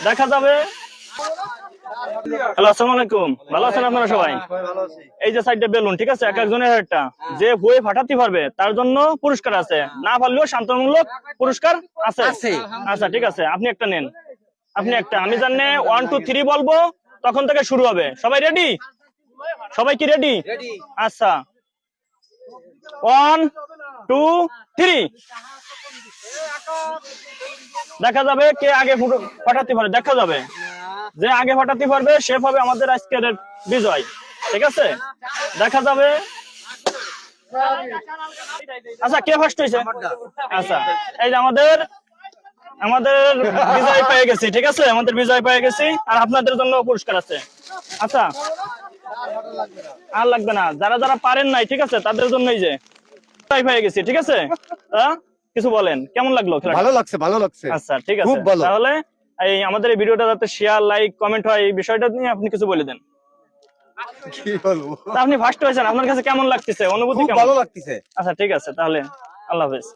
দেখা যাবে। হ্যালো, আসসালামু আলাইকুম। ভালো আছেন আপনারা সবাই? এই যে সাইডে বেলুন, ঠিক আছে, এক একজনের একটা, যে বই ফাটাতে পারবে তার জন্য পুরস্কার আছে, না পারলেও শান্তমূলক পুরস্কার আছে। আচ্ছা ঠিক আছে, আপনি একটা নেন, আপনি একটা। আমি জানি 1 2 3 বলবো, তখন থেকে শুরু হবে। সবাই রেডি? সবাই কি রেডি? আচ্ছা, 1 2 3। দেখা যাবে কে আগে ফাটাতে পারে, দেখা যাবে। যে আগে ফাটাতে পারবে সে হবে আমাদের আজকের বিজয়, ঠিক আছে, দেখা যাবে। আচ্ছা, কে ফার্স্ট হয়েছে? আচ্ছা, এই যে আমাদের আমাদের বিজয় পেয়ে গেছি, ঠিক আছে, আমাদের বিজয় পেয়ে গেছি। আর আপনাদের জন্য পুরস্কার আছে। আচ্ছা, আর লাগবে না, যারা যারা পারেন নাই, ঠিক আছে, তাদের জন্যই যে বিজয় পেয়ে গেছি, ঠিক আছে। কিছু বলেন, কেমন লাগলো? ভালো লাগছে, ভালো লাগছে। আচ্ছা ঠিক আছে, তাহলে এই আমাদের এই ভিডিওটা যাতে শেয়ার লাইক কমেন্ট হয়, এই বিষয়টা নিয়ে আপনি কিছু বলে দেন। কি বলবো? আপনি ফার্স্ট হয়েছেন, আপনার কাছে কেমন লাগতেছে, অনুভূতি কেমন? ভালো লাগতেছে। আচ্ছা ঠিক আছে, তাহলে আল্লাহ হাফেজ।